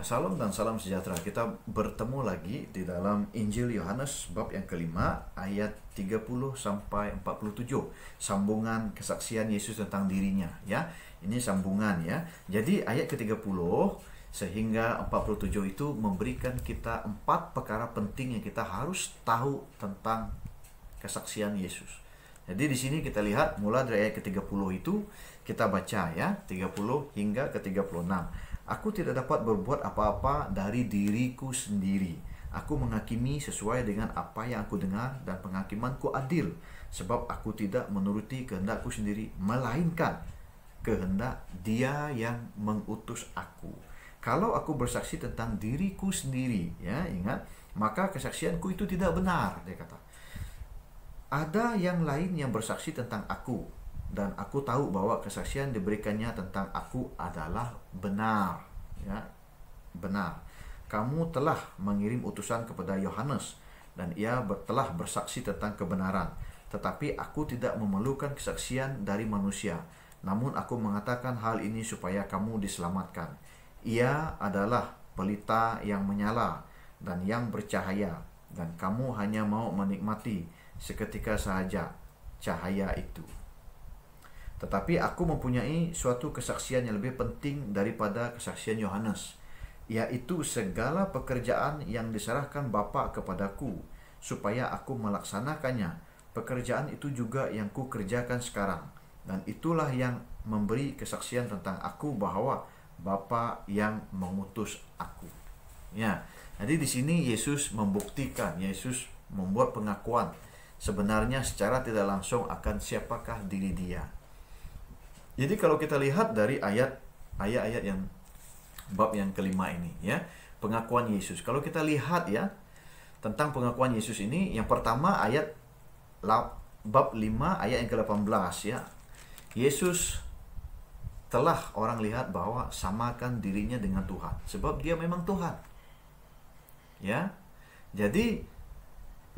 Salam dan salam sejahtera. Kita bertemu lagi di dalam Injil Yohanes bab yang kelima ayat 30 sampai 47. Sambungan kesaksian Yesus tentang dirinya, ya. Ini sambungan, ya. Jadi ayat ke-30 sehingga 47 itu memberikan kita 4 perkara penting yang kita harus tahu tentang kesaksian Yesus. Jadi di sini kita lihat mulai dari ayat ke-30 itu kita baca, ya, 30 hingga ke-36. Aku tidak dapat berbuat apa-apa dari diriku sendiri. Aku menghakimi sesuai dengan apa yang aku dengar dan penghakimanku adil. Sebab aku tidak menuruti kehendakku sendiri, melainkan kehendak Dia yang mengutus aku. Kalau aku bersaksi tentang diriku sendiri, ya, ingat, maka kesaksianku itu tidak benar, dia kata. Ada yang lain yang bersaksi tentang aku, dan aku tahu bahwa kesaksian diberikannya tentang aku adalah benar, ya, benar. Kamu telah mengirim utusan kepada Yohanes, dan ia telah bersaksi tentang kebenaran. Tetapi aku tidak memerlukan kesaksian dari manusia, namun aku mengatakan hal ini supaya kamu diselamatkan. Ia adalah pelita yang menyala dan yang bercahaya, dan kamu hanya mau menikmati seketika sahaja cahaya itu. Tetapi aku mempunyai suatu kesaksian yang lebih penting daripada kesaksian Yohanes, yaitu segala pekerjaan yang diserahkan Bapa kepadaku, supaya aku melaksanakannya. Pekerjaan itu juga yang kukerjakan sekarang, dan itulah yang memberi kesaksian tentang aku bahwa Bapa yang mengutus aku. Ya, jadi di sini Yesus membuktikan, Yesus membuat pengakuan sebenarnya secara tidak langsung akan siapakah diri Dia. Jadi kalau kita lihat dari ayat-ayat yang bab yang kelima ini, ya, pengakuan Yesus. Kalau kita lihat, ya, tentang pengakuan Yesus ini, yang pertama ayat bab 5 ayat yang ke-18, ya. Yesus telah orang lihat bahwa samakan dirinya dengan Tuhan, sebab Dia memang Tuhan. Ya. Jadi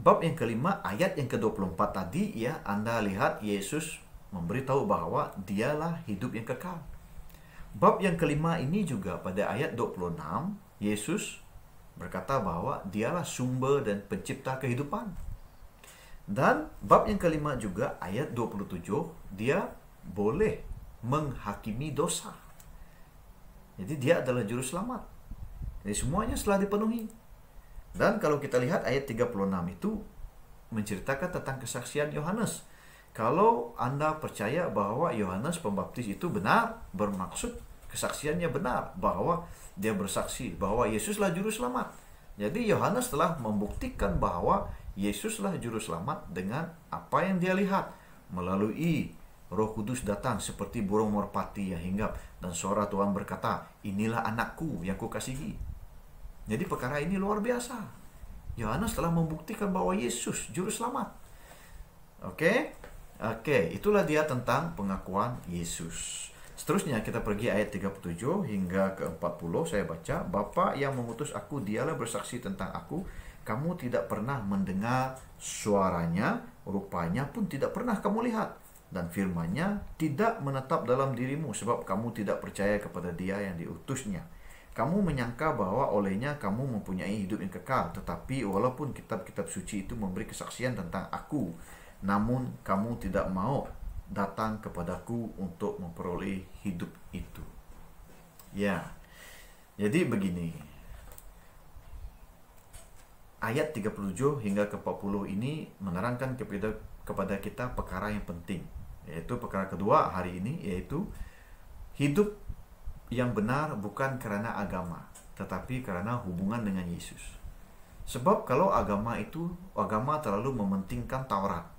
bab yang kelima ayat yang ke-24 tadi, ya, Anda lihat Yesus memberitahu bahwa Dialah hidup yang kekal. Bab yang kelima ini juga pada ayat 26, Yesus berkata bahwa Dialah sumber dan pencipta kehidupan. Dan bab yang kelima juga ayat 27, Dia boleh menghakimi dosa. Jadi Dia adalah juru selamat. Jadi semuanya telah dipenuhi. Dan kalau kita lihat ayat 36 itu menceritakan tentang kesaksian Yohanes. Kalau Anda percaya bahwa Yohanes Pembaptis itu benar, bermaksud kesaksiannya benar, bahwa dia bersaksi bahwa Yesuslah juru selamat. Jadi Yohanes telah membuktikan bahwa Yesuslah juru selamat dengan apa yang dia lihat, melalui Roh Kudus datang seperti burung merpati yang hinggap, dan suara Tuhan berkata, inilah anakku yang kukasihi. Jadi perkara ini luar biasa. Yohanes telah membuktikan bahwa Yesus juru selamat. Oke, itulah dia tentang pengakuan Yesus. Seterusnya kita pergi ayat 37 hingga ke 40. Saya baca, Bapa yang mengutus aku, Dialah bersaksi tentang aku. Kamu tidak pernah mendengar suaranya, rupanya pun tidak pernah kamu lihat, dan firman-Nya tidak menetap dalam dirimu, sebab kamu tidak percaya kepada Dia yang diutusnya. Kamu menyangka bahwa olehnya kamu mempunyai hidup yang kekal, tetapi walaupun kitab-kitab suci itu memberi kesaksian tentang aku, namun kamu tidak mau datang kepadaku untuk memperoleh hidup itu. Ya, jadi begini. Ayat 37 hingga ke 40 ini menerangkan kepada kita perkara yang penting, yaitu perkara kedua hari ini, yaitu hidup yang benar bukan karena agama, tetapi karena hubungan dengan Yesus. Sebab kalau agama terlalu mementingkan Taurat.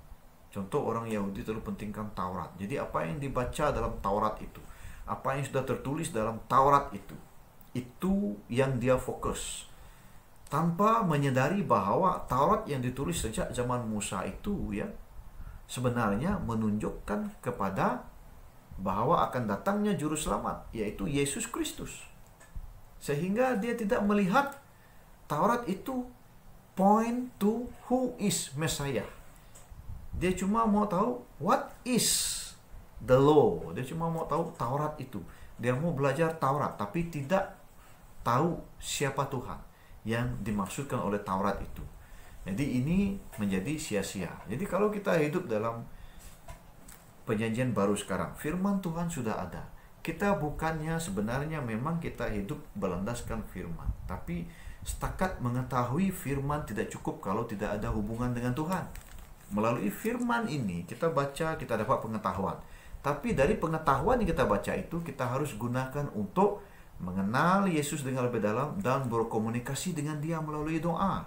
Contoh, orang Yahudi terlalu pentingkan Taurat. Jadi apa yang dibaca dalam Taurat itu, apa yang sudah tertulis dalam Taurat itu yang dia fokus, tanpa menyadari bahwa Taurat yang ditulis sejak zaman Musa itu, ya, sebenarnya menunjukkan kepada bahwa akan datangnya juru selamat, yaitu Yesus Kristus. Sehingga dia tidak melihat Taurat itu point to who is Messiah. Dia cuma mau tahu what is the law. Dia cuma mau tahu Taurat itu. Dia mau belajar Taurat, tapi tidak tahu siapa Tuhan yang dimaksudkan oleh Taurat itu. Jadi ini menjadi sia-sia. Jadi kalau kita hidup dalam perjanjian baru sekarang, firman Tuhan sudah ada. Kita bukannya sebenarnya memang kita hidup berlandaskan firman, tapi setakat mengetahui firman tidak cukup kalau tidak ada hubungan dengan Tuhan. Melalui firman ini kita baca, kita dapat pengetahuan. Tapi dari pengetahuan yang kita baca itu, kita harus gunakan untuk mengenal Yesus dengan lebih dalam dan berkomunikasi dengan Dia melalui doa.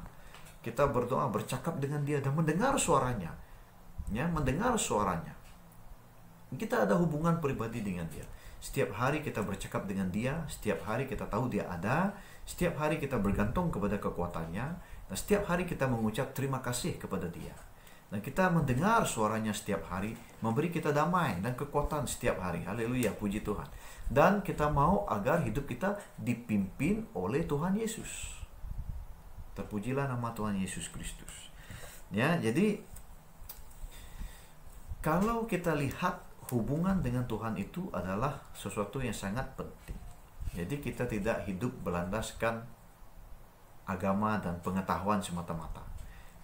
Kita berdoa, bercakap dengan Dia dan mendengar suaranya. Ya, mendengar suaranya. Kita ada hubungan pribadi dengan Dia. Setiap hari kita bercakap dengan Dia, setiap hari kita tahu Dia ada, setiap hari kita bergantung kepada kekuatannya, dan setiap hari kita mengucap terima kasih kepada Dia. Dan kita mendengar suaranya setiap hari, memberi kita damai dan kekuatan setiap hari. Haleluya, puji Tuhan. Dan kita mau agar hidup kita dipimpin oleh Tuhan Yesus. Terpujilah nama Tuhan Yesus Kristus. Ya, jadi kalau kita lihat hubungan dengan Tuhan itu adalah sesuatu yang sangat penting. Jadi kita tidak hidup berlandaskan agama dan pengetahuan semata-mata.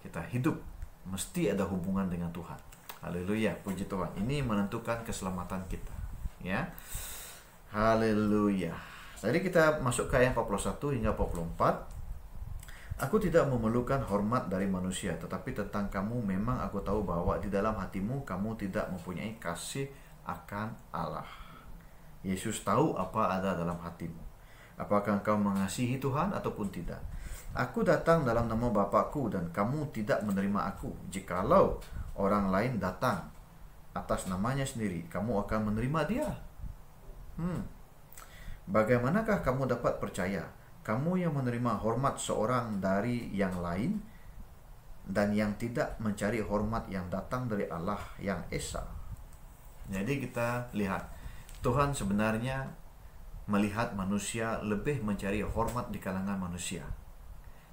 Kita hidup mesti ada hubungan dengan Tuhan. Haleluya, puji Tuhan. Ini menentukan keselamatan kita. Ya, haleluya. Jadi kita masuk ke ayat 41 hingga 44. Aku tidak memerlukan hormat dari manusia, tetapi tentang kamu memang aku tahu bahwa di dalam hatimu kamu tidak mempunyai kasih akan Allah. Yesus tahu apa ada dalam hatimu. Apakah engkau mengasihi Tuhan ataupun tidak? Aku datang dalam nama Bapakku dan kamu tidak menerima aku. Jikalau orang lain datang atas namanya sendiri, kamu akan menerima dia. Bagaimanakah kamu dapat percaya? Kamu yang menerima hormat seorang dari yang lain dan yang tidak mencari hormat yang datang dari Allah yang Esa. Jadi kita lihat, Tuhan sebenarnya melihat manusia lebih mencari hormat di kalangan manusia,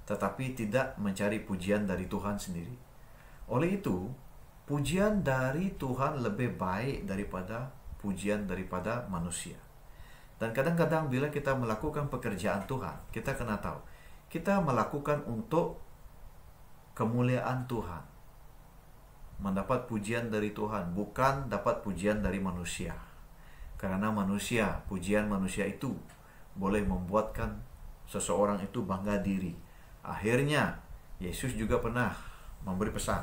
tetapi tidak mencari pujian dari Tuhan sendiri. Oleh itu, pujian dari Tuhan lebih baik daripada pujian daripada manusia. Dan kadang-kadang bila kita melakukan pekerjaan Tuhan, kita kena tahu, kita melakukan untuk kemuliaan Tuhan. Mendapat pujian dari Tuhan, bukan dapat pujian dari manusia. Karena manusia, pujian manusia itu boleh membuatkan seseorang itu bangga diri. Akhirnya, Yesus juga pernah memberi pesan,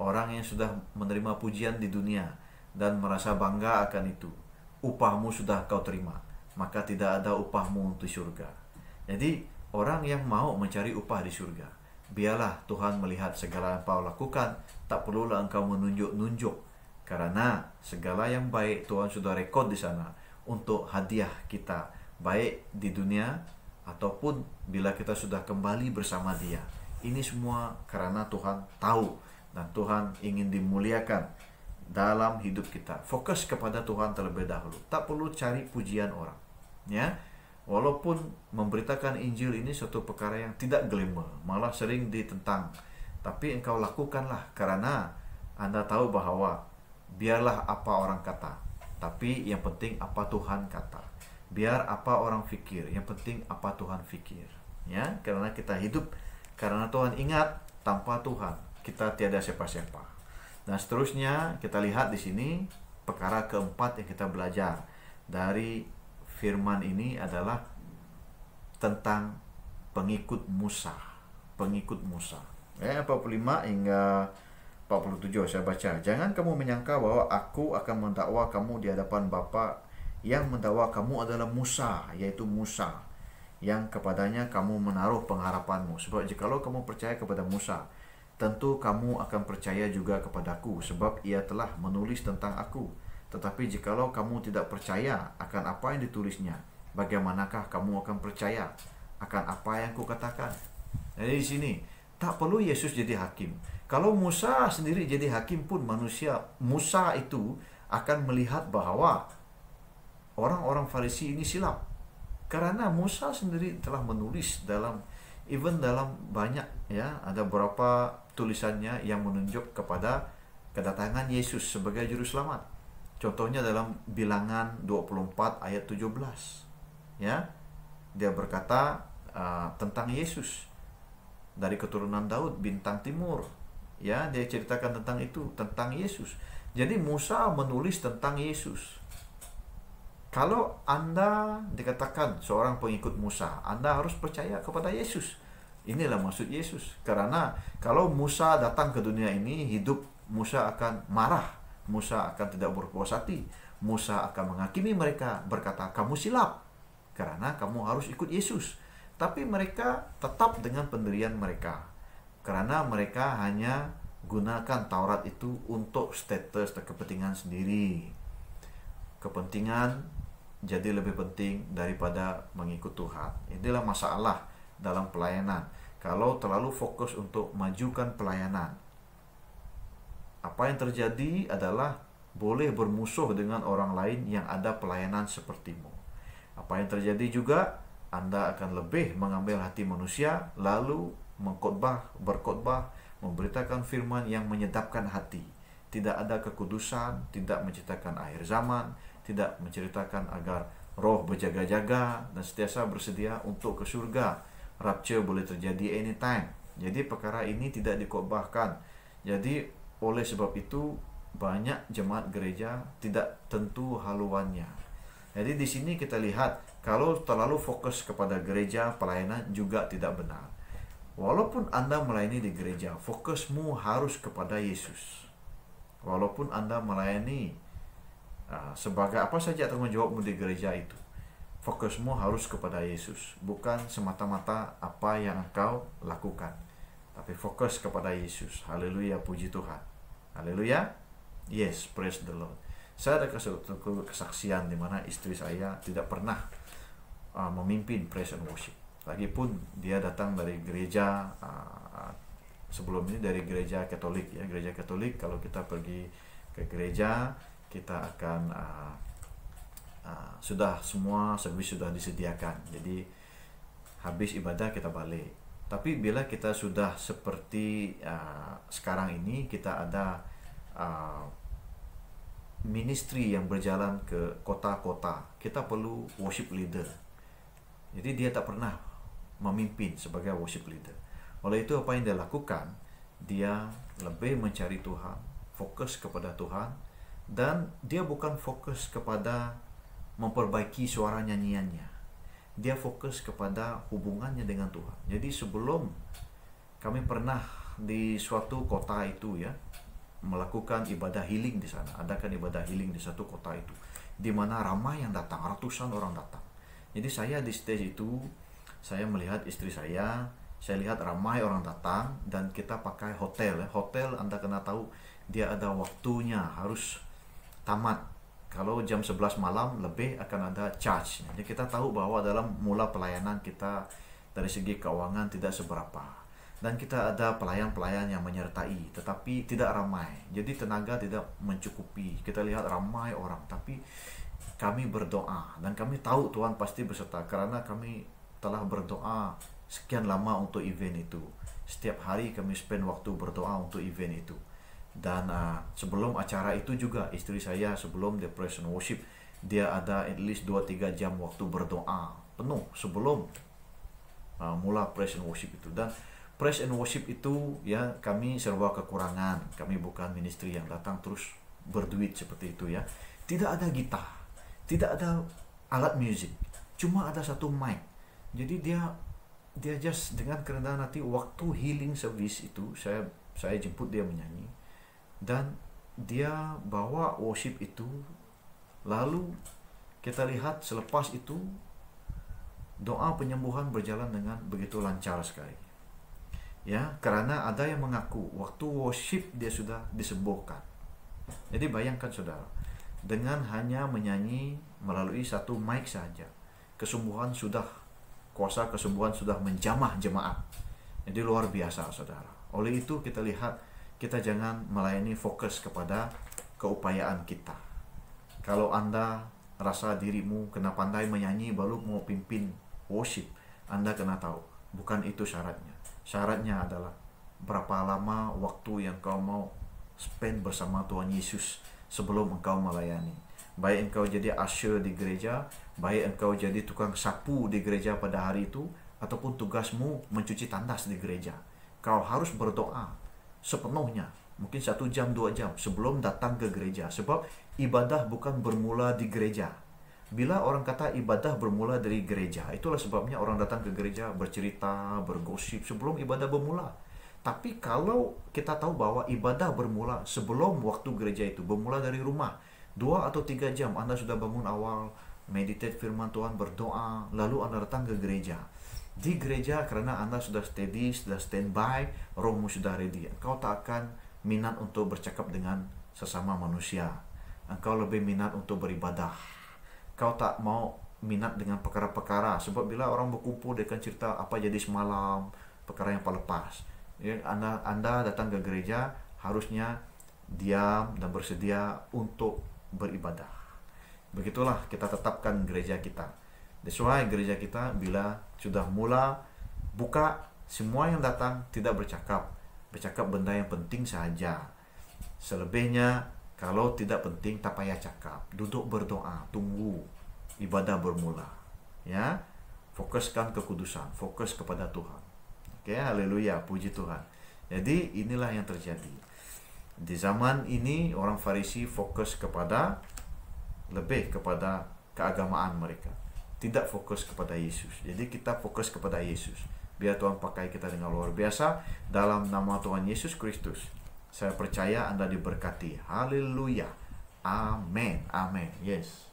orang yang sudah menerima pujian di dunia dan merasa bangga akan itu, upahmu sudah kau terima, maka tidak ada upahmu untuk surga. Jadi orang yang mau mencari upah di surga, biarlah Tuhan melihat segala yang kau lakukan, tak perlulah engkau menunjuk-nunjuk, karena segala yang baik Tuhan sudah rekod di sana untuk hadiah kita, baik di dunia ataupun bila kita sudah kembali bersama Dia. Ini semua karena Tuhan tahu dan Tuhan ingin dimuliakan dalam hidup kita. Fokus kepada Tuhan terlebih dahulu, tak perlu cari pujian orang. Ya, walaupun memberitakan Injil ini suatu perkara yang tidak glamour, malah sering ditentang, tapi engkau lakukanlah karena Anda tahu bahwa biarlah apa orang kata, tapi yang penting apa Tuhan kata. Biar apa orang fikir, yang penting apa Tuhan fikir. Ya, karena kita hidup karena Tuhan. Ingat, tanpa Tuhan kita tiada siapa-siapa. Dan seterusnya kita lihat di sini perkara keempat yang kita belajar dari firman ini adalah tentang pengikut Musa. Pengikut Musa. Ayat 45 hingga 47 saya baca. Jangan kamu menyangka bahwa aku akan mendakwa kamu di hadapan Bapa. Yang mendakwa kamu adalah Musa, yaitu Musa, yang kepadanya kamu menaruh pengharapanmu. Sebab jikalau kamu percaya kepada Musa, tentu kamu akan percaya juga kepadaku, sebab ia telah menulis tentang aku. Tetapi jikalau kamu tidak percaya akan apa yang ditulisnya, bagaimanakah kamu akan percaya akan apa yang kukatakan? Jadi di sini tak perlu Yesus jadi hakim. Kalau Musa sendiri jadi hakim pun manusia, Musa itu akan melihat bahwa orang-orang Farisi ini silap. Karena Musa sendiri telah menulis dalam banyak, ya, ada beberapa tulisannya yang menunjuk kepada kedatangan Yesus sebagai juru selamat. Contohnya dalam Bilangan 24 ayat 17. Ya. Dia berkata tentang Yesus, dari keturunan Daud, bintang timur. Ya, dia ceritakan tentang itu, tentang Yesus. Jadi Musa menulis tentang Yesus. Kalau Anda dikatakan seorang pengikut Musa, Anda harus percaya kepada Yesus. Inilah maksud Yesus. Karena kalau Musa datang ke dunia ini, hidup Musa akan marah. Musa akan tidak berpuas hati. Musa akan menghakimi mereka, berkata, kamu silap, karena kamu harus ikut Yesus. Tapi mereka tetap dengan pendirian mereka. Karena mereka hanya gunakan Taurat itu untuk status dan kepentingan sendiri. Kepentingan jadi lebih penting daripada mengikut Tuhan. Inilah masalah dalam pelayanan. Kalau terlalu fokus untuk majukan pelayanan, apa yang terjadi adalah boleh bermusuh dengan orang lain yang ada pelayanan sepertimu. Apa yang terjadi juga, Anda akan lebih mengambil hati manusia, lalu berkhotbah, memberitakan firman yang menyedapkan hati. Tidak ada kekudusan, tidak menceritakan akhir zaman, tidak menceritakan agar roh berjaga-jaga dan sentiasa bersedia untuk ke surga. Rapture boleh terjadi anytime. Jadi perkara ini tidak dikhotbahkan. Jadi oleh sebab itu banyak jemaat gereja tidak tentu haluannya. Jadi di sini kita lihat kalau terlalu fokus kepada gereja, pelayanan juga tidak benar. Walaupun Anda melayani di gereja, fokusmu harus kepada Yesus. Walaupun Anda melayani sebagai apa saja tanggung jawabmu di gereja itu, fokusmu harus kepada Yesus, bukan semata-mata apa yang engkau lakukan, tapi fokus kepada Yesus. Haleluya, puji Tuhan. Haleluya. Yes, praise the Lord. Saya ada kesaksian di mana istri saya tidak pernah memimpin praise and worship. Lagipun dia datang dari gereja sebelum ini dari gereja Katolik ya, gereja Katolik. Kalau kita pergi ke gereja, kita akan sudah semua servis sudah disediakan. Jadi habis ibadah kita balik. Tapi bila kita sudah seperti sekarang ini, kita ada ministry yang berjalan ke kota-kota, kita perlu worship leader. Jadi dia tak pernah memimpin sebagai worship leader. Oleh itu apa yang dia lakukan, dia lebih mencari Tuhan, fokus kepada Tuhan, dan dia bukan fokus kepada memperbaiki suara nyanyiannya. Dia fokus kepada hubungannya dengan Tuhan. Jadi sebelum kami pernah di suatu kota itu ya, melakukan ibadah healing di sana, adakan ibadah healing di satu kota itu, di mana ramai yang datang, ratusan orang datang. Jadi saya di stage itu, saya melihat istri saya lihat ramai orang datang, dan kita pakai hotel ya. Hotel Anda kena tahu dia ada waktunya, harus tamat. Kalau jam 11 malam lebih akan ada charge. Jadi kita tahu bahwa dalam mula pelayanan kita dari segi keuangan tidak seberapa. Dan kita ada pelayan-pelayan yang menyertai, tetapi tidak ramai. Jadi tenaga tidak mencukupi. Kita lihat ramai orang, tapi kami berdoa. Dan kami tahu Tuhan pasti berserta, karena kami telah berdoa sekian lama untuk event itu. Setiap hari kami spend waktu berdoa untuk event itu. Dan sebelum acara itu juga, istri saya sebelum the praise and worship, dia ada at least 2-3 jam waktu berdoa penuh sebelum mula praise and worship itu. Dan praise and worship itu ya, kami serba kekurangan. Kami bukan ministry yang datang terus berduit seperti itu ya. Tidak ada gitar, tidak ada alat musik, cuma ada satu mic. Jadi dia just dengan kerendahan hati, waktu healing service itu saya jemput dia menyanyi, dan dia bawa worship itu. Lalu kita lihat selepas itu doa penyembuhan berjalan dengan begitu lancar sekali. Ya, karena ada yang mengaku waktu worship dia sudah disembuhkan. Jadi bayangkan saudara, dengan hanya menyanyi melalui satu mic saja, kuasa kesembuhan sudah menjamah jemaat. Jadi luar biasa saudara. Oleh itu kita lihat, kita jangan melayani fokus kepada keupayaan kita. Kalau Anda rasa dirimu kena pandai menyanyi baru mau pimpin worship, Anda kena tahu, bukan itu syaratnya. Syaratnya adalah berapa lama waktu yang kau mau spend bersama Tuhan Yesus sebelum engkau melayani. baik engkau jadi usher di gereja, baik engkau jadi tukang sapu di gereja pada hari itu, ataupun tugasmu mencuci tandas di gereja. Kau harus berdoa sepenuhnya, mungkin 1 jam 2 jam sebelum datang ke gereja. Sebab ibadah bukan bermula di gereja. Bila orang kata ibadah bermula dari gereja, itulah sebabnya orang datang ke gereja bercerita, bergosip sebelum ibadah bermula. Tapi kalau kita tahu bahwa ibadah bermula sebelum waktu gereja itu, bermula dari rumah, 2 atau 3 jam Anda sudah bangun awal, meditate firman Tuhan, berdoa, lalu Anda datang ke gereja. Di gereja karena Anda sudah steady, sudah standby, rohmu sudah ready. Engkau tak akan minat untuk bercakap dengan sesama manusia. Engkau lebih minat untuk beribadah. Kau tak mau minat dengan perkara-perkara. Sebab bila orang berkumpul, dia akan cerita apa jadi semalam, perkara yang lepas. Ya, anda datang ke gereja harusnya diam dan bersedia untuk beribadah. Begitulah kita tetapkan gereja kita. That's why gereja kita bila sudah mula buka, semua yang datang tidak bercakap benda yang penting saja. Selebihnya kalau tidak penting tak payah cakap. Duduk berdoa, tunggu ibadah bermula. Ya, fokuskan kekudusan, fokus kepada Tuhan. Oke, haleluya, puji Tuhan. Jadi inilah yang terjadi. Di zaman ini orang Farisi fokus lebih kepada keagamaan mereka, tidak fokus kepada Yesus. Jadi kita fokus kepada Yesus. Biar Tuhan pakai kita dengan luar biasa dalam nama Tuhan Yesus Kristus. Saya percaya Anda diberkati. Haleluya. Amin. Amin. Yes.